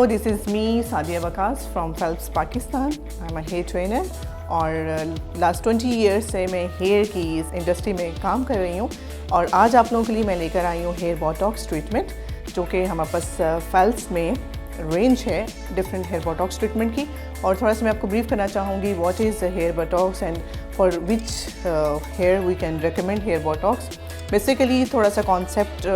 Hello, this is me, Sadia Waqas from Phelps, Pakistan. I'm a hair trainer और last 20 years से मैं hair की इस industry में काम कर रही हूँ और आज आप लोगों के लिए मैं लेकर आई हूँ हेयर बोटॉक्स ट्रीटमेंट, जो कि हमारे पास फेल्प्स में रेंज है डिफरेंट हेयर बोटॉक्स ट्रीटमेंट की। और थोड़ा सा मैं आपको ब्रीफ करना चाहूँगी what is hair botox and for which hair we can recommend hair botox. Basically थोड़ा सा कॉन्सेप्ट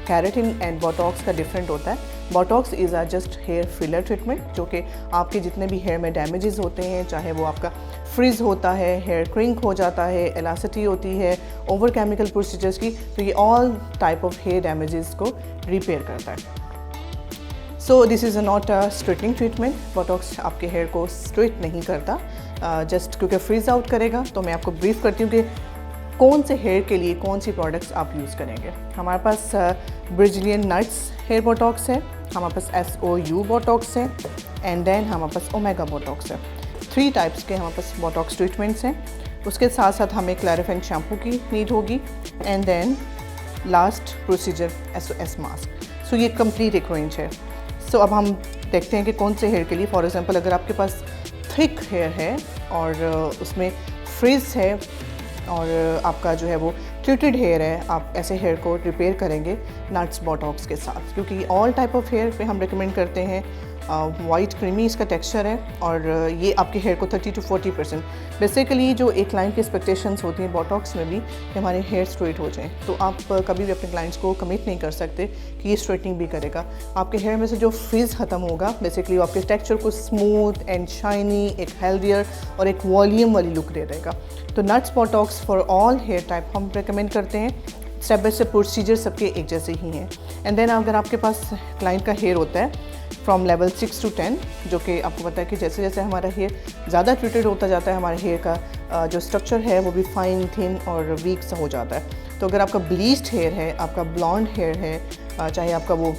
केराटिन एंड बोटॉक्स का डिफरेंट होता है। Botox is a just hair filler treatment, जो कि आपके जितने भी हेयर में डैमेजेस होते हैं, चाहे वो आपका फ्रिज होता है, हेयर क्रिंक हो जाता है, एलासिटी होती है, ओवर केमिकल प्रोसीजर्स की, तो ये all type of hair damages को रिपेयर करता है। So this is not a straightening treatment. Botox आपके हेयर को स्ट्रेट नहीं करता, जस्ट क्योंकि फ्रीज आउट करेगा। तो मैं आपको ब्रीफ करती हूँ कि कौन से हेयर के लिए कौन सी प्रोडक्ट्स आप यूज़ करेंगे। हमारे पास ब्राज़ीलियन नट्स हेयर बोटॉक्स है, हमारे पास SOU बोटॉक्स है, एंड देन हमारे पास ओमेगा बोटॉक्स है। 3 टाइप्स के हमारे पास बोटॉक्स ट्रीटमेंट्स हैं। उसके साथ साथ हमें क्लैरिफाइंग शैम्पू की नीड होगी, and then last procedure SOS mask. So ये कंप्लीट एक रेंज है। सो अब हम देखते हैं कि कौन से हेयर के लिए। फॉर एग्जांपल, अगर आपके पास थिक हेयर है और उसमें फ्रिज है और आपका जो है वो ट्रीटेड हेयर है, आप ऐसे हेयर को रिपेयर करेंगे नट्स बोटॉक्स के साथ, क्योंकि ऑल टाइप ऑफ हेयर पे हम रिकमेंड करते हैं। वाइट क्रीमी इसका टेक्सचर है और ये आपके हेयर को 30 to 40% बेसिकली जो एक क्लाइंट की एक्सपेक्टेशंस होती हैं बोटॉक्स में भी कि हमारे हेयर स्ट्रेट हो जाएं, तो आप कभी भी अपने क्लाइंट्स को कमिट नहीं कर सकते कि ये स्ट्रेटनिंग भी करेगा। आपके हेयर में से जो फ्रिज ख़त्म होगा, बेसिकली वो आपके टेक्सचर को स्मूथ एंड शाइनी, एक हेल्दियर और एक वॉल्यूम वाली लुक दे देगा। तो nuts botox for all hair type हम रिकमेंड करते हैं। स्टेप बाय स्टेप प्रोसीजर सबके एक जैसे ही हैं। एंड देन अगर आपके पास क्लाइंट का हेयर होता है फ्रॉम लेवल 6 to 10, जो कि आपको पता है कि जैसे जैसे हमारा हेयर ज़्यादा ट्रीटेड होता जाता है, हमारे हेयर का जो स्ट्रक्चर है वो भी फाइन, थिन और वीक सा हो जाता है। तो अगर आपका ब्लीच्ड हेयर है, आपका ब्लॉन्ड हेयर है, चाहे आपका वो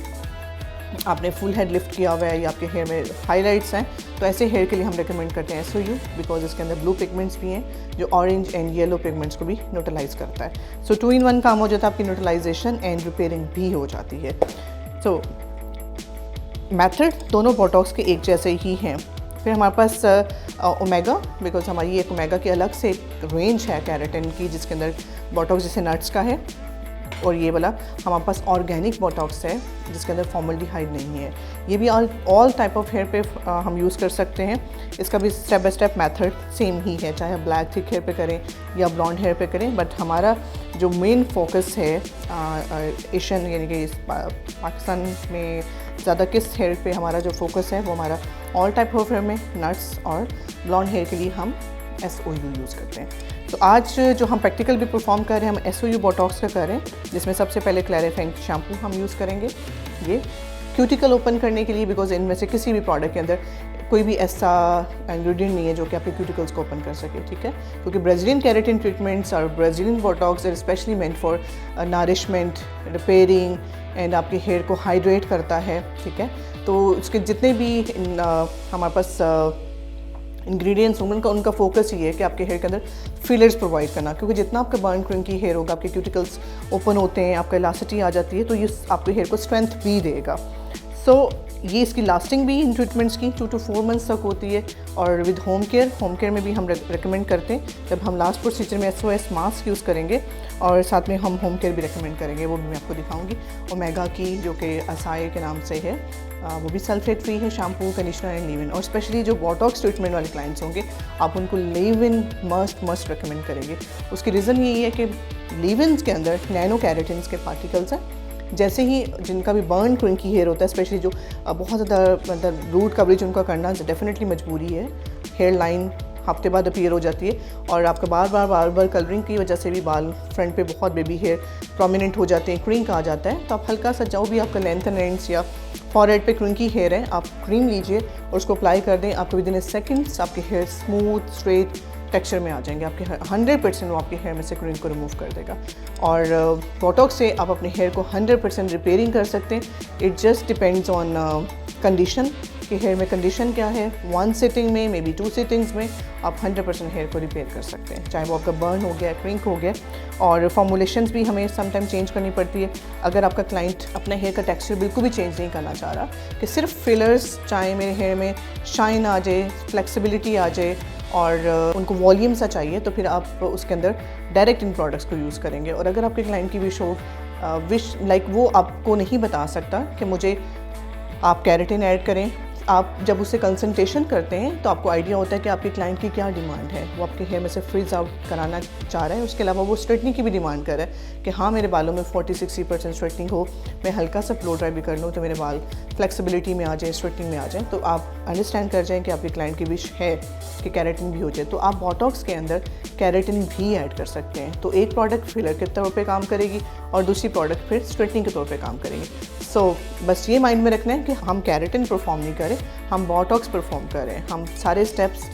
आपने फुल हेड लिफ्ट किया हुआ है या आपके हेयर में हाईलाइट्स हैं, तो ऐसे हेयर के लिए हम रेकमेंड करते हैं SOU, बिकॉज इसके अंदर ब्लू पिगमेंट्स भी हैं जो ऑरेंज एंड येलो पिगमेंट्स को भी न्यूट्रलाइज करता है। सो 2 in 1 काम हो जाता है, आपकी न्यूट्रलाइजेशन एंड रिपेयरिंग भी हो जाती है। सो मेथड दोनों बोटॉक्स के एक जैसे ही हैं। फिर हमारे पास ओमेगा, बिकॉज हमारी एक ओमेगा की अलग से एक रेंज है केराटिन की, जिसके अंदर बोटॉक्स जैसे नट्स का है, और ये वाला हमारे पास ऑर्गेनिक बोटॉक्स है जिसके अंदर फॉर्मल्डिहाइड नहीं है। ये भी ऑल टाइप ऑफ हेयर पे हम यूज़ कर सकते हैं। इसका भी step by step method same ही है, चाहे ब्लैक थिक हेयर पे करें या ब्लॉन्ड हेयर पे करें। बट हमारा जो मेन फोकस है एशियन यानी कि पाकिस्तान में ज़्यादा किस हेयर पे हमारा जो फोकस है वो हमारा ऑल टाइप ऑफ हेयर में नट्स और ब्लॉन्ड हेयर के लिए हम SOU यूज़ करते हैं। तो आज जो हम प्रैक्टिकल भी परफॉर्म कर रहे हैं, हम SOU बोटॉक्स का कर रहे हैं, जिसमें सबसे पहले क्लैरिफाइंग शैम्पू हम यूज़ करेंगे ये क्यूटिकल ओपन करने के लिए, बिकॉज इनमें से किसी भी प्रोडक्ट के अंदर कोई भी ऐसा इंग्रेडिएंट नहीं है जो कि आपके क्यूटिकल्स को ओपन कर सके, ठीक है। क्योंकि ब्राज़ीलियन केराटिन ट्रीटमेंट्स और Brazilian botox are specially meant for nourishment, repairing and आपके हेयर को हाइड्रेट करता है, ठीक है। तो उसके जितने भी हमारे पास इंग्रेडिएंट्स होंगे उनका फोकस ये है कि आपके हेयर के अंदर फिलर्स प्रोवाइड करना, क्योंकि जितना आपका बर्न क्रिंकी हेयर होगा, आपके क्यूटिकल्स ओपन होते हैं, आपका इलास्टिसिटी आ जाती है, तो ये आपके हेयर को स्ट्रेंथ भी देगा। सो ये इसकी लास्टिंग भी इन ट्रीटमेंट्स की 2 to 4 months तक होती है। और विद होम केयर में भी हम रिकमेंड करते हैं, जब हम लास्ट प्रोसीजर में SOS मास्क यूज़ करेंगे और साथ में हम होम केयर भी रिकमेंड करेंगे, वो भी मैं आपको दिखाऊंगी। ओमेगा की जो कि असाई के नाम से है, वो भी सल्फेट फ्री है, शैम्पू, कंडीशनर एंड लीव इन। और स्पेशली जो बोटॉक्स ट्रीटमेंट वाले क्लाइंट्स होंगे, आप उनको लीव इन मस्ट रिकमेंड करेंगे। उसकी रीज़न यही है कि लीव इन्स के अंदर नैनो कैरेटिन्स के पार्टिकल्स हैं। जैसे ही जिनका भी बर्न क्रिंकी हेयर होता है, स्पेशली जो बहुत ज़्यादा मतलब रूट कवरेज उनका करना डेफिनेटली मजबूरी है, हेयर लाइन हफ्ते बाद अपीयर हो जाती है और आपका बार बार कलरिंग की वजह से भी बाल फ्रंट पे बहुत बेबी हेयर प्रोमिनेंट हो जाते हैं, क्रिंक आ जाता है। तो आप हल्का सा जो भी आपका लेंथ एंड एंड्स या फॉरहेड पे क्रिंकी हेयर है, आप क्रीम लीजिए और उसको अप्लाई कर दें। आपको विद इन सेकंड्स आपके हेयर स्मूथ स्ट्रेट टेक्सचर में आ जाएंगे। आपके 100% वो आपके हेयर में से क्रिंक को रिमूव कर देगा। और बोटॉक्स से आप अपने हेयर को 100% रिपेयरिंग कर सकते हैं। It just depends on condition कि हेयर में कंडीशन क्या है। 1 सिटिंग में, मे बी 2 सिटिंग्स में आप 100% हेयर को रिपेयर कर सकते हैं, चाहे वो आपका बर्न हो गया, क्रिंक हो गया। और फॉर्मुलेशंस भी हमें समटाइम चेंज करनी पड़ती है। अगर आपका क्लाइंट अपना हेयर का टेक्सचर बिल्कुल भी चेंज नहीं करना चाह रहा कि सिर्फ फिलर्स चाहे मेरे हेयर में शाइन आ जाए, फ्लेक्सिबिलिटी आ जाए और उनको वॉल्यूम सा चाहिए, तो फिर आप उसके अंदर डायरेक्ट इन प्रोडक्ट्स को यूज़ करेंगे। और अगर आपके क्लाइंट की विश वो आपको नहीं बता सकता कि मुझे आप केराटिन ऐड करें, आप जब उससे कंसल्टेशन करते हैं तो आपको आइडिया होता है कि आपके क्लाइंट की क्या डिमांड है। वो आपके हेयर में से फ्रीज आउट कराना चाह रहा है, उसके अलावा वो स्ट्रेटनिंग की भी डिमांड कर रहा है कि हाँ मेरे बालों में 40-60% स्ट्रेटनिंग हो, मैं हल्का सा फ्लो ड्राई भी कर लूँ तो मेरे बाल फ्लेक्सिबिलिटी में आ जाए, स्ट्रेटनिंग में आ जाए। तो आप अंडरस्टैंड कर जाएँ कि आपके क्लाइंट की विश है कि केराटिन भी हो जाए, तो आप बोटॉक्स के अंदर केराटिन भी ऐड कर सकते हैं। तो एक प्रोडक्ट फिलर के तौर पे काम करेगी और दूसरी प्रोडक्ट फिर स्ट्रेटनिंग के तौर पे काम करेगी। सो बस ये माइंड में रखना है कि हम केराटिन परफॉर्म नहीं करें, हम बोटॉक्स परफॉर्म करें। हम सारे स्टेप्स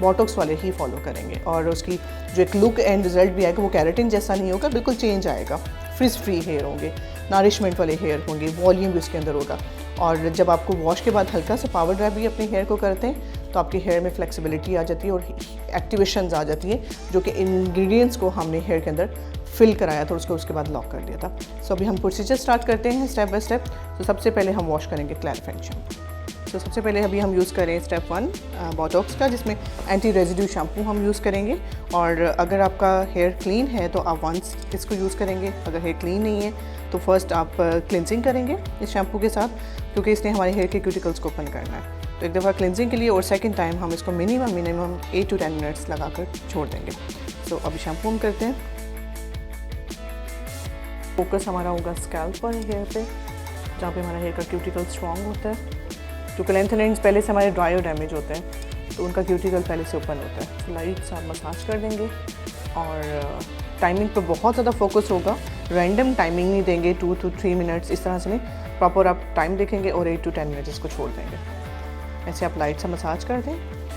बोटॉक्स वाले ही फॉलो करेंगे और उसकी जो एक लुक एंड रिजल्ट भी आएगा वो केराटिन जैसा नहीं होगा, बिल्कुल चेंज आएगा। फ्रिज फ्री हेयर होंगे, नरिशमेंट वाले हेयर होंगे, वॉल्यूम भी उसके अंदर होगा। और जब आपको वॉश के बाद हल्का सा पावर ड्राई भी अपने हेयर को करते हैं तो आपके हेयर में फ्लेक्सिबिलिटी आ जाती है और एक्टिवेशंस आ जाती है, जो कि इंग्रेडिएंट्स को हमने हेयर के अंदर फिल कराया था, उसके बाद लॉक कर दिया था। सो अभी हम प्रोसीजर स्टार्ट करते हैं स्टेप बाय स्टेप। तो सबसे पहले हम वॉश करेंगे क्लैरिफाइंग शैम्पू। तो सबसे पहले अभी हम यूज़ करें स्टेप 1 बोटॉक्स का, जिसमें एंटी रेजिड्यू शैम्पू हम यूज़ करेंगे। और अगर आपका हेयर क्लीन है तो आप वंस इसको यूज़ करेंगे, अगर हेयर क्लीन नहीं है तो फर्स्ट आप क्लिनजिंग करेंगे इस शैम्पू के साथ, क्योंकि इसने हमारे हेयर के क्यूटिकल्स को ओपन करना है। तो एक दफ़ा क्लिनजिंग के लिए और सेकेंड टाइम हम इसको मिनिमम 8 to 10 मिनट्स लगा कर छोड़ देंगे। तो अभी शैम्पू हम करते हैं। फोकस हमारा होगा स्कैल्प पर, हेयर पे, जहाँ पे हमारा हेयर का क्यूटिकल स्ट्रॉन्ग होता है। क्योंकि लेंथ एंड्स पहले से हमारे ड्राई और डैमेज होते हैं तो उनका क्यूटिकल पहले से ओपन होता है। तो लाइट सा मसाज कर देंगे और टाइमिंग पे बहुत ज़्यादा फोकस होगा, रैंडम टाइमिंग नहीं देंगे 2 to 3 मिनट्स, इस तरह से नहीं, प्रॉपर आप टाइम देखेंगे और 8 to 10 मिनट्स इसको छोड़ देंगे। ऐसे आप लाइट सा मसाज कर दें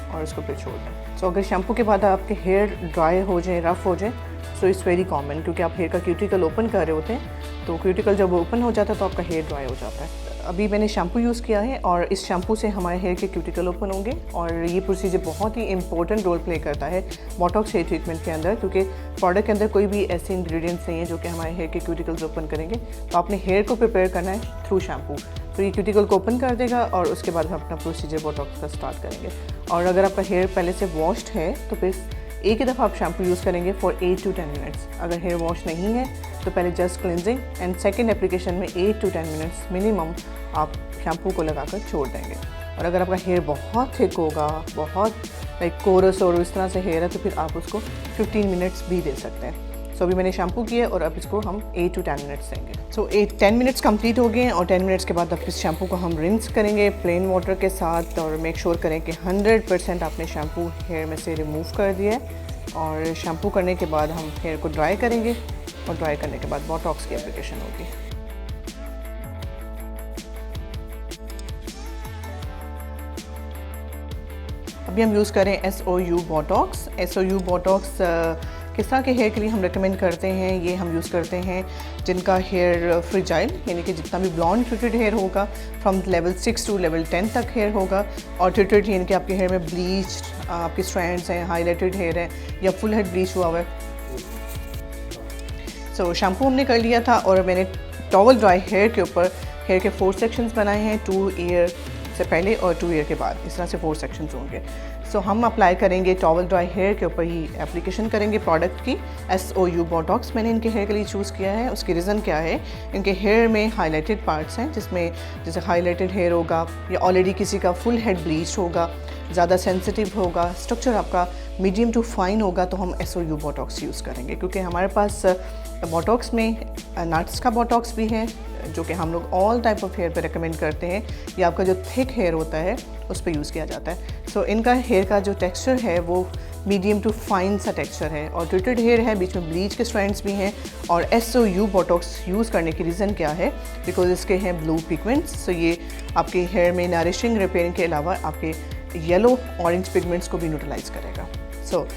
और इसको फिर छोड़ दें। सो अगर शैम्पू के बाद आपके हेयर ड्राई हो जाए, रफ़ हो जाए, सो इट्स वेरी कॉमन, क्योंकि आप हेयर का क्यूटिकल ओपन कर रहे होते हैं, तो क्यूटिकल जब ओपन हो जाता है तो आपका हेयर ड्राई हो जाता है। अभी मैंने शैम्पू यूज़ किया है और इस शैम्पू से हमारे हेयर के क्यूटिकल ओपन होंगे और ये प्रोसीजर बहुत ही इंपॉर्टेंट रोल प्ले करता है बोटॉक्स हेयर ट्रीटमेंट के अंदर, क्योंकि प्रोडक्ट के अंदर कोई भी ऐसे इंग्रेडिएंट्स नहीं है जो कि हमारे हेयर के क्यूटिकल्स ओपन करेंगे। तो आपने हेयर को प्रिपेयर करना है थ्रू शैम्पू, तो ये क्यूटिकल को ओपन कर देगा और उसके बाद हम अपना प्रोसीजर बोटॉक्स का स्टार्ट करेंगे। और अगर आपका हेयर पहले से वॉश्ड है तो फिर एक ही दफ़ा आप शैम्पू यूज़ करेंगे फॉर 8 to 10 मिनट्स। अगर हेयर वॉश नहीं है तो पहले just cleansing and second application में 8 to 10 मिनट्स मिनिमम आप शैम्पू को लगाकर छोड़ देंगे। और अगर आपका हेयर बहुत थिक होगा, बहुत लाइक कोरस और इस तरह से हेयर है, तो फिर आप उसको 15 मिनट्स भी दे सकते हैं। सो अभी मैंने शैम्पू किया और अब इसको हम 8 to 10 मिनट्स देंगे। सो 10 मिनट्स कंप्लीट हो गए हैं और 10 मिनट्स के बाद अब इस शैम्पू को हम रिंस करेंगे प्लेन वाटर के साथ और मेक श्योर करें कि 100% आपने शैम्पू हेयर में से रिमूव कर दिया है। और शैम्पू करने के बाद हम हेयर को ड्राई करेंगे और ड्राई करने के बाद बोटॉक्स की एप्लीकेशन होगी। अभी हम यूज़ करें SOU बोटॉक्स। SOU बोटॉक्स किस तरह के हेयर के लिए हम रेकमेंड करते हैं, ये हम यूज़ करते हैं जिनका हेयर फ्रिजाइल, यानी कि जितना भी ब्लॉन्ड ट्रीटेड हेयर होगा फ्रॉम लेवल 6 to लेवल 10 तक हेयर होगा, और ट्रीटेड यानी कि आपके हेयर में ब्लीच, आपके स्ट्रैंड्स हैं, हाईलाइटेड हेयर है या फुल हेड ब्लीच हुआ हुआ है। सो शैम्पू हमने कर लिया था और मैंने टॉवल ड्राई हेयर के ऊपर हेयर के 4 सेक्शंस बनाए हैं, 2 ईयर से पहले और 2 ईयर के बाद, इस तरह से 4 सेक्शंस होंगे। सो हम अप्लाई करेंगे टॉवल ड्राई हेयर के ऊपर ही एप्लीकेशन करेंगे प्रोडक्ट की। SOU बोटॉक्स मैंने इनके हेयर के लिए चूज़ किया है, उसकी रीज़न क्या है, इनके हेयर में हाईलाइटेड पार्ट्स हैं, जिसमें जैसे हाईलाइटेड हेयर होगा या ऑलरेडी किसी का फुल हेड ब्लीच होगा, ज़्यादा सेंसिटिव होगा, स्ट्रक्चर आपका मीडियम टू फाइन होगा, तो हम SOU बोटॉक्स यूज़ करेंगे। क्योंकि हमारे पास बोटॉक्स में नट्स का बोटॉक्स भी है जो कि हम लोग ऑल टाइप ऑफ हेयर पे रेकमेंड करते हैं, या आपका जो थिक हेयर होता है उस पर यूज़ किया जाता है। सो इनका हेयर का जो टेक्सचर है वो मीडियम टू फाइन सा टेक्सचर है और ट्रीटेड हेयर है, बीच में ब्लीच के स्ट्रैंड्स भी हैं। और SOU बोटॉक्स यूज़ करने की रीज़न क्या है, बिकॉज इसके हैं ब्लू पिगमेंट्स। सो ये आपके हेयर में नरिशिंग रिपेयरिंग के अलावा आपके येलो ऑरेंज पिगमेंट्स को भी न्यूट्रलाइज करेगा। सो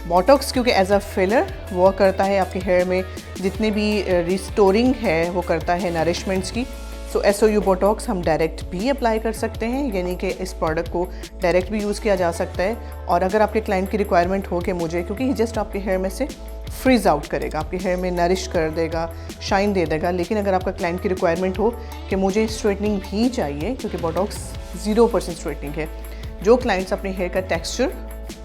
बोटॉक्स क्योंकि एज अ फिलर वर्क करता है, आपके हेयर में जितने भी रिस्टोरिंग है वो करता है नरिशमेंट्स की। सो SOU बोटॉक्स हम डायरेक्ट भी अप्लाई कर सकते हैं, यानी कि इस प्रोडक्ट को डायरेक्ट भी यूज़ किया जा सकता है। और अगर आपके क्लाइंट की रिक्वायरमेंट हो कि मुझे, क्योंकि जस्ट आपके हेयर में से फ्रीज आउट करेगा, आपके हेयर में नरिश कर देगा, शाइन दे देगा। लेकिन अगर आपका क्लाइंट की रिक्वायरमेंट हो कि मुझे स्ट्रेटनिंग भी चाहिए, क्योंकि बोटॉक्स 0% स्ट्रेटनिंग है, जो क्लाइंट्स अपने हेयर का टेक्सचर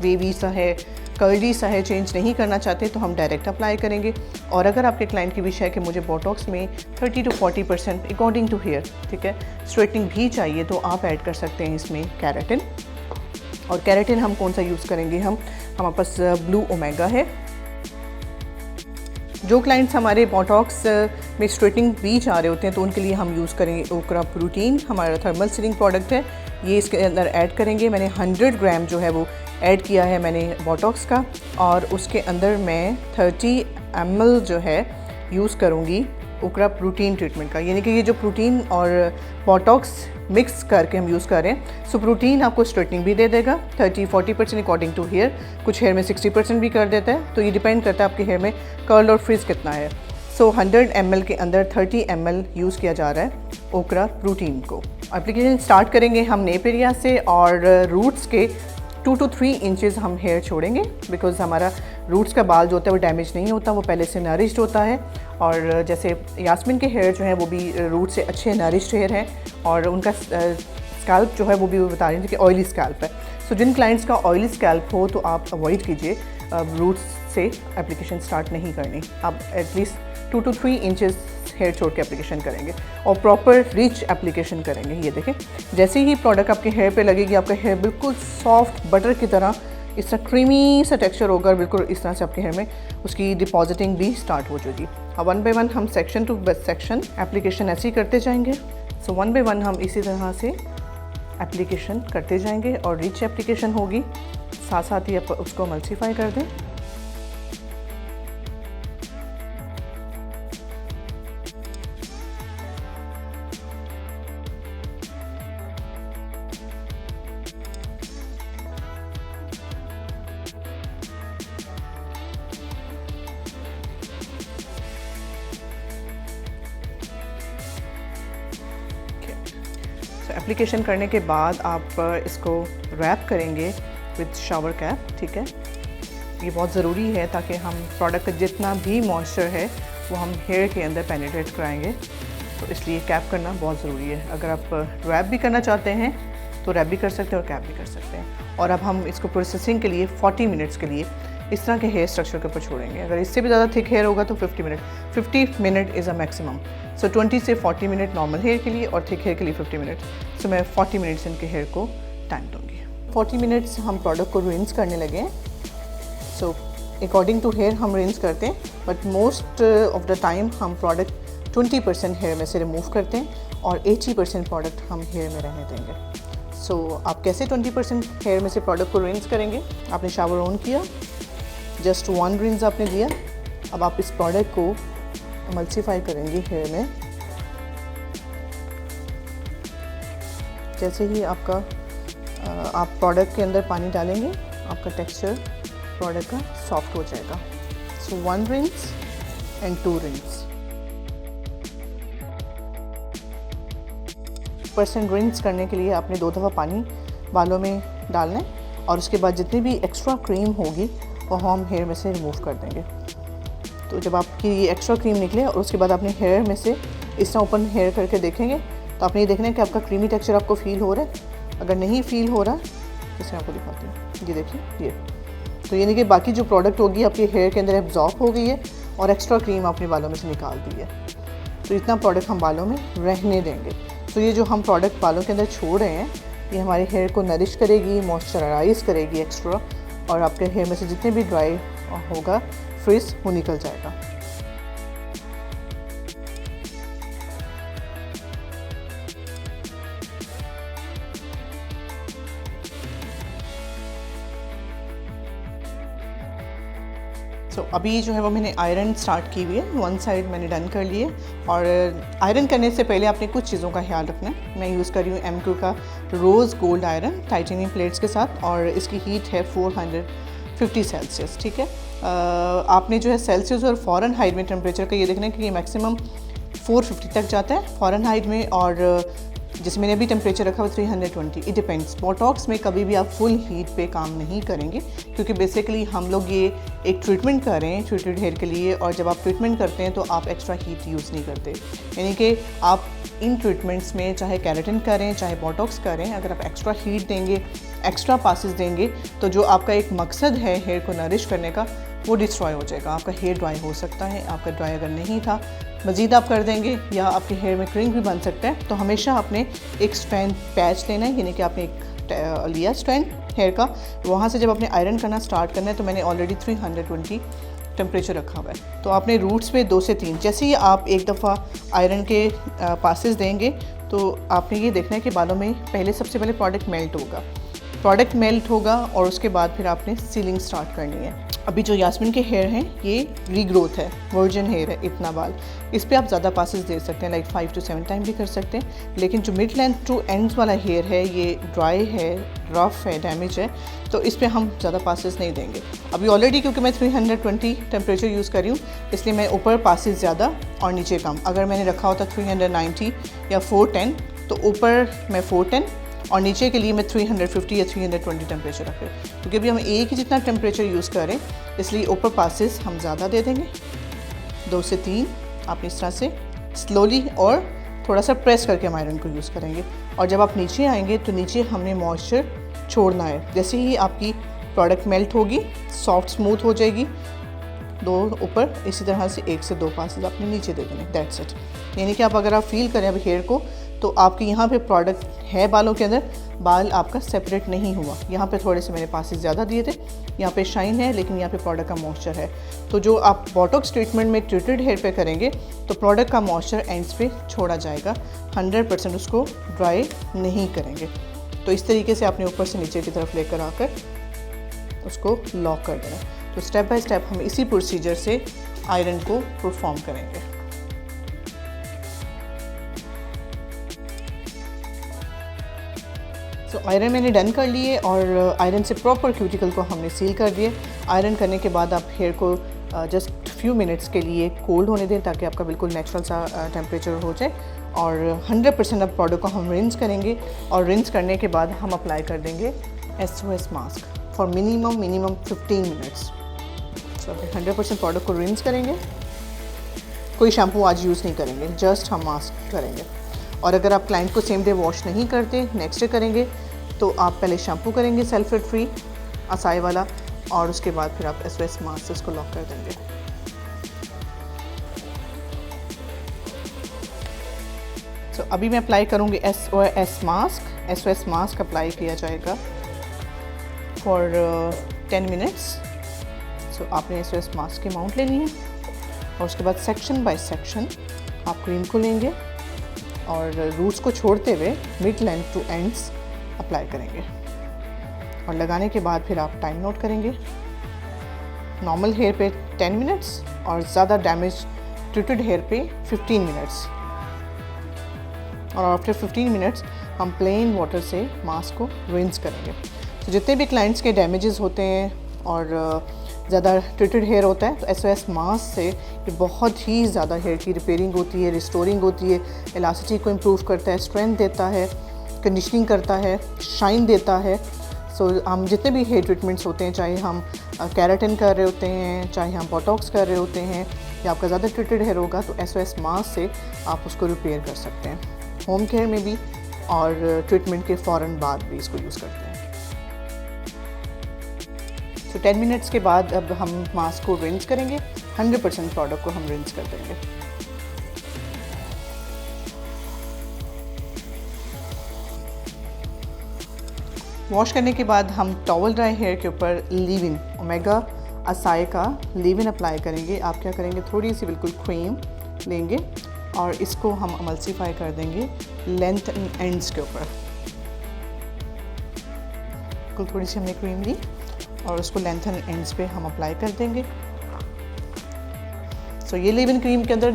वेवी सा है, कर्ली सा है, चेंज नहीं करना चाहते तो हम डायरेक्ट अप्लाई करेंगे। और अगर आपके क्लाइंट की विश है कि मुझे बोटॉक्स में 30 to 40% अकॉर्डिंग टू हेयर, ठीक है, स्ट्रेटनिंग भी चाहिए, तो आप ऐड कर सकते हैं इसमें केराटिन। और केराटिन हम कौन सा यूज़ करेंगे, हमारे पास ब्लू ओमेगा है। जो क्लाइंट्स हमारे बोटॉक्स में स्ट्रेटनिंग भी चाह रहे होते हैं तो उनके लिए हम यूज़ करेंगे ओकरा प्रोटीन, हमारा थर्मल सीलिंग प्रोडक्ट है, ये इसके अंदर ऐड करेंगे। मैंने 100 ग्राम जो है वो ऐड किया है मैंने बोटॉक्स का, और उसके अंदर मैं 30 ml जो है यूज़ करूँगी ओकरा प्रोटीन ट्रीटमेंट का। यानी कि ये जो प्रोटीन और बोटॉक्स मिक्स करके हम यूज़ कर रहे हैं। सो प्रोटीन आपको स्ट्रेटनिंग भी दे देगा 30-40% अकॉर्डिंग टू हेयर, कुछ हेयर में 60% भी कर देता है। तो ये डिपेंड करता है आपके हेयर में कर्ल और फ्रिज कितना है। सो 100 ml के अंदर 30 ml यूज़ किया जा रहा है ओकरा प्रोटीन को। एप्लीकेशन स्टार्ट करेंगे हम नेप एरिया से, और रूट्स के 2 to 3 इंचेस हम हेयर छोड़ेंगे, बिकॉज हमारा रूट्स का बाल जो होता है वो डैमेज नहीं होता, वो पहले से नरिश्ड होता है। और जैसे यास्मीन के हेयर जो हैं वो भी रूट से अच्छे नरिश्ड हेयर हैं, और उनका स्कैल्प जो है वो भी बता रही थी कि ऑयली स्कैल्प है। सो जिन क्लाइंट्स का ऑयली स्कैल्प हो तो आप अवॉइड कीजिए रूट्स से एप्लीकेशन स्टार्ट नहीं करनी। आप एटलीस्ट 2 to 3 इंचेस हेयर छोड़ के एप्लीकेशन करेंगे और प्रॉपर रिच एप्लीकेशन करेंगे। ये देखें, जैसे ही प्रोडक्ट आपके हेयर पे लगेगी आपका हेयर बिल्कुल सॉफ्ट बटर की तरह इस तरह क्रीमी सा टेक्सचर होगा, बिल्कुल इस तरह से आपके हेयर में उसकी डिपॉजिटिंग भी स्टार्ट हो जाएगी। अब 1 by 1 हम सेक्शन टू सेक्शन एप्लीकेशन ऐसे ही करते जाएंगे। सो 1 by 1 हम इसी तरह से एप्लीकेशन करते जाएंगे और रिच एप्लीकेशन होगी, साथ साथ ही आप उसको मल्टीफाई कर दें। एप्लीकेशन करने के बाद आप इसको रैप करेंगे विद शावर कैप, ठीक है। ये बहुत ज़रूरी है ताकि हम प्रोडक्ट का जितना भी मॉइस्चर है वो हम हेयर के अंदर पेनिट्रेट कराएंगे, तो इसलिए कैप करना बहुत ज़रूरी है। अगर आप रैप भी करना चाहते हैं तो रैप भी कर सकते हैं और कैप भी कर सकते हैं। और अब हम इसको प्रोसेसिंग के लिए 40 मिनट्स के लिए इस तरह के हेयर स्ट्रक्चर के ऊपर छोड़ेंगे। अगर इससे भी ज़्यादा थिक हेयर होगा तो 50 मिनट इज़ अ मैक्सिमम। सो 20 से 40 मिनट नॉर्मल हेयर के लिए और थिक हेयर के लिए 50 मिनट। सो मैं 40 मिनट्स इनके हेयर को टाइम दूँगी। 40 मिनट्स हम प्रोडक्ट को रिंस करने लगे हैं। सो अकॉर्डिंग टू हेयर हम रिंस करते हैं, but most of the time हम प्रोडक्ट 20% हेयर में से रिमूव करते हैं और 80% प्रोडक्ट हम हेयर में रहने देंगे। सो आप कैसे 20% हेयर में से प्रोडक्ट को रिंस करेंगे? आपने शावर ऑन किया, जस्ट 1 रिंस आपने दिया। अब आप इस प्रोडक्ट को मल्टीफाई करेंगे हेयर में। जैसे ही आपका आप प्रोडक्ट के अंदर पानी डालेंगे आपका टेक्सचर प्रोडक्ट का सॉफ्ट हो जाएगा। सो 1 रिंस एंड 2 रिंस। % रिंस करने के लिए आपने 2 दफ़ा पानी बालों में डालना है और उसके बाद जितनी भी एक्स्ट्रा क्रीम होगी वो हम हेयर में से रिमूव कर देंगे। तो जब आपकी ये एक्स्ट्रा क्रीम निकले और उसके बाद आपने हेयर में से इस तरह ओपन हेयर करके देखेंगे तो आपने ये देखना है कि आपका क्रीमी टेक्सचर आपको फील हो रहा है। अगर नहीं फील हो रहा, जैसे आपको दिखाती हूँ, ये देखिए, ये तो यानी कि बाकी जो प्रोडक्ट होगी आपके हेयर के अंदर एब्जॉर्ब हो गई है और एक्स्ट्रा क्रीम आपने बालों में से निकाल दी है। तो इतना प्रोडक्ट हम बालों में रहने देंगे। तो ये जो हम प्रोडक्ट बालों के अंदर छोड़ रहे हैं ये हमारे हेयर को नरिश करेगी, मॉइस्चराइज करेगी एक्स्ट्रा, और आपके हेयर में से जितने भी ड्राई होगा फ्रिज वो निकल जाएगा। तो अभी जो है वो मैंने आयरन स्टार्ट की हुई है, 1 साइड मैंने डन कर लिए। और आयरन करने से पहले आपने कुछ चीज़ों का ख्याल रखना है। मैं यूज़ कर रही हूँ एमक्यू का rose gold iron titanium plates के साथ, और इसकी हीट है 450 सेल्सियस, ठीक है। आपने जो है सेल्सियस और फ़ारेनहाइट में टेम्परेचर का ये देखना है कि ये मैक्सिमम 450 तक जाता है फ़ारेनहाइट में, और जैसे मैंने अभी टेम्परेचर रखा हुआ 320, इट डिपेंड्स। बोटॉक्स में कभी भी आप फुल हीट पे काम नहीं करेंगे, क्योंकि बेसिकली हम लोग ये एक ट्रीटमेंट कर रहे हैं ट्रीटेड हेयर के लिए, और जब आप ट्रीटमेंट करते हैं तो आप एक्स्ट्रा हीट यूज़ नहीं करते। यानी कि आप इन ट्रीटमेंट्स में चाहे केराटिन करें चाहे बोटॉक्स करें, अगर आप एक्स्ट्रा हीट देंगे, एक्स्ट्रा पासेस देंगे, तो जो आपका एक मकसद है हेयर को नरिश करने का, वो डिस्ट्रॉय हो जाएगा। आपका हेयर ड्राई हो सकता है, आपका ड्राई अगर नहीं था मज़ीद आप कर देंगे, या आपके हेयर में क्रिंक भी बन सकता है। तो हमेशा आपने एक स्ट्रैंड पैच लेना है, यानी कि आपने एक लिया स्ट्रैंड हेयर का, वहाँ से जब आपने आयरन करना स्टार्ट करना है, तो मैंने ऑलरेडी 320 टेम्परेचर रखा हुआ है। तो आपने रूट्स पे 2 से 3, जैसे ही आप एक दफ़ा आयरन के पासेस देंगे, तो आपने ये देखना है कि बालों में पहले सबसे पहले प्रोडक्ट मेल्ट होगा और उसके बाद फिर आपने सीलिंग स्टार्ट करनी है। अभी जो यास्मीन के हेयर हैं ये रीग्रोथ है, वर्जिन हेयर है, इतना बाल, इस पे आप ज़्यादा पासेस दे सकते हैं, लाइक 5 to 7 टाइम भी कर सकते हैं। लेकिन जो मिड लेंथ टू एंड्स वाला हेयर है ये ड्राई है, रफ है, डैमेज है, तो इस पे हम ज़्यादा पासेस नहीं देंगे। अभी ऑलरेडी क्योंकि मैं 320 टेम्परेचर यूज़ कर रही हूँ, इसलिए मैं ऊपर पासेस ज़्यादा और नीचे कम। अगर मैंने रखा होता 390 या 410, तो ऊपर मैं 410 और नीचे के लिए मैं 350 या 320 टेम्परेचर रख रही हूँ, क्योंकि अभी हम एक ही जितना टेम्परेचर यूज़ कर रहे हैं, इसलिए ऊपर पासेस हम ज़्यादा दे देंगे। 2 से 3 आप इस तरह से स्लोली और थोड़ा सा प्रेस करके हम आयरन को यूज़ करेंगे। और जब आप नीचे आएंगे तो नीचे हमने मॉइस्चर छोड़ना है। जैसे ही आपकी प्रोडक्ट मेल्ट होगी, सॉफ्ट स्मूथ हो जाएगी, 2 ऊपर, इसी तरह से 1 से 2 पासेस आपने नीचे दे देने, दैट्स इट। यानी कि आप अगर आप फील करें अभी हेयर को, तो आपके यहाँ पे प्रोडक्ट है बालों के अंदर, बाल आपका सेपरेट नहीं हुआ। यहाँ पे थोड़े से मैंने पासेस ज़्यादा दिए थे, यहाँ पे शाइन है, लेकिन यहाँ पे प्रोडक्ट का मॉइस्चर है। तो जो आप बोटॉक्स ट्रीटमेंट में ट्रीटेड हेयर पे करेंगे, तो प्रोडक्ट का मॉइस्चर एंड्स पे छोड़ा जाएगा, 100% उसको ड्राई नहीं करेंगे। तो इस तरीके से आपने ऊपर से नीचे की तरफ लेकर आकर उसको लॉक कर देना। तो स्टेप बाय स्टेप हम इसी प्रोसीजर से आयरन को परफॉर्म करेंगे। तो आयरन मैंने डन कर लिए और आयरन से प्रॉपर क्यूटिकल को हमने सील कर दिए। आयरन करने के बाद आप हेयर को जस्ट फ्यू मिनट्स के लिए कोल्ड होने दें, ताकि आपका बिल्कुल नेचुरल सा टेम्परेचर हो जाए। और 100% अब प्रोडक्ट को हम रिंस करेंगे, और रिंस करने के बाद हम अप्लाई कर देंगे SOS mask for minimum 15 minutes. So 100% product को रिंस करेंगे, कोई शैम्पू आज यूज़ नहीं करेंगे, जस्ट हम मास्क करेंगे। और अगर आप क्लाइंट को सेम डे वॉश नहीं करते, नेक्स्ट डे करेंगे, तो आप पहले शैम्पू करेंगे सल्फेट फ्री असाई वाला, और उसके बाद फिर आप SOS मास्क से इसको लॉक कर देंगे। तो अभी मैं अप्लाई करूँगी SOS mask. SOS mask apply किया जाएगा फॉर 10 मिनट्स। सो आपने SOS मास्क की अमाउंट लेनी है, और उसके बाद सेक्शन बाय सेक्शन आप क्रीम को लेंगे और रूट्स को छोड़ते हुए mid length two ends apply करेंगे। और लगाने के बाद फिर आप टाइम नोट करेंगे। नॉर्मल हेयर पे 10 मिनट्स और ज़्यादा डैमेज ट्रीटेड हेयर पे 15 मिनट्स। और आफ्टर 15 मिनट्स हम प्लेन वाटर से मास्क को रिंस करेंगे। तो जितने भी क्लाइंट्स के डैमेजेस होते हैं और ज़्यादा ट्रीटेड हेयर होता है, तो SOS मास्क से ये बहुत ही ज़्यादा हेयर की रिपेयरिंग होती है, रिस्टोरिंग होती है, इलास्टिसिटी को इम्प्रूव करता है, स्ट्रेंथ देता है, कंडीशनिंग करता है, शाइन देता है। सो हम जितने भी हेयर ट्रीटमेंट्स होते हैं, चाहे हम केराटिन कर रहे होते हैं, चाहे हम बोटॉक्स कर रहे होते हैं, या आपका ज़्यादा ट्रीटेड हेयर होगा, तो SOS मास्क से आप उसको रिपेयर कर सकते हैं, होम केयर में भी और ट्रीटमेंट के फ़ौरन बाद भी इसको यूज़ करते हैं। तो 10 मिनट्स के बाद अब हम मास्क को रिंस करेंगे। 100% प्रोडक्ट को हम रिंस कर देंगे। वॉश करने के बाद हम टॉवल ड्राई हेयर के ऊपर लीव-इन ओमेगा असाई का लीव-इन अप्लाई करेंगे। आप क्या करेंगे, थोड़ी सी बिल्कुल क्रीम लेंगे और इसको हम अमल्सीफाई कर देंगे लेंथ एंड्स के ऊपर। बिल्कुल थोड़ी सी हमने क्रीम ली और उसको लेंथ एंड एंड्स पे हम अप्लाई कर देंगे। सो ये लीव-इन क्रीम के अंदर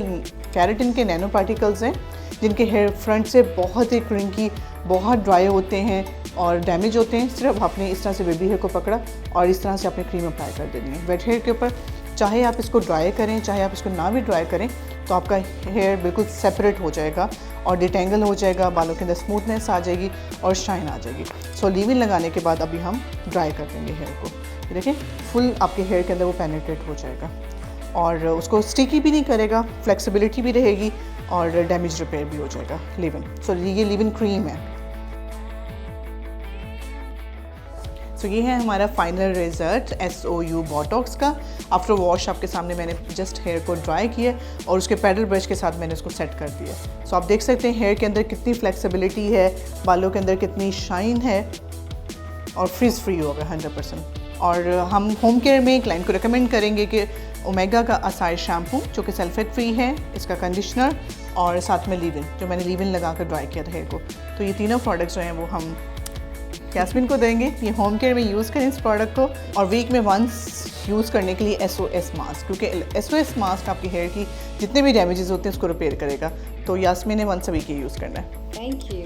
केराटिन के नैनो पार्टिकल्स हैं, जिनके हेयर फ्रंट से बहुत ही क्रिंकी, बहुत ड्राई होते हैं और डैमेज होते हैं। सिर्फ आपने इस तरह से बेबी हेयर को पकड़ा और इस तरह से अपनी क्रीम अप्लाई कर देनी है वेट हेयर के ऊपर। चाहे आप इसको ड्राई करें, चाहे आप इसको ना भी ड्राई करें, तो आपका हेयर बिल्कुल सेपरेट हो जाएगा और डिटेंगल हो जाएगा, बालों के अंदर स्मूथनेस आ जाएगी और शाइन आ जाएगी। सो लीव इन लगाने के बाद अभी हम ड्राई कर देंगे हेयर को। ये देखिए फुल आपके हेयर के अंदर वो पेनिट्रेट हो जाएगा और उसको स्टिकी भी नहीं करेगा, फ्लेक्सिबिलिटी भी रहेगी और डैमेज रिपेयर भी हो जाएगा लीव इन। सो ये लीव इन क्रीम है। सो ये है हमारा फाइनल रिजल्ट SOU बोटॉक्स का। आफ्टर वॉश आपके सामने मैंने जस्ट हेयर को ड्राई किया और उसके पैडल ब्रश के साथ मैंने उसको सेट कर दिया। सो आप देख सकते हैं हेयर के अंदर कितनी फ्लेक्सिबिलिटी है, बालों के अंदर कितनी शाइन है और फ्रिज फ्री होगा 100%। और हम होम केयर में क्लाइंट को रिकमेंड करेंगे कि ओमेगा का असाई शैम्पू जो कि सल्फेट फ्री है, इसका कंडीशनर और साथ में लीव इन जो मैंने लीव इन लगा कर ड्राई किया था हेयर को। तो ये तीनों प्रोडक्ट्स जो हैं वो हम यास्मीन को देंगे। ये होम केयर में यूज़ करें इस प्रोडक्ट को और वीक में वंस यूज़ करने के लिए SOS मास्क, क्योंकि SOS मास्क आपकी हेयर की जितने भी डैमेजेस होते हैं उसको रिपेयर करेगा। तो यास्मीन ने वंस अ वीक ये यूज़ करना है। Thank you.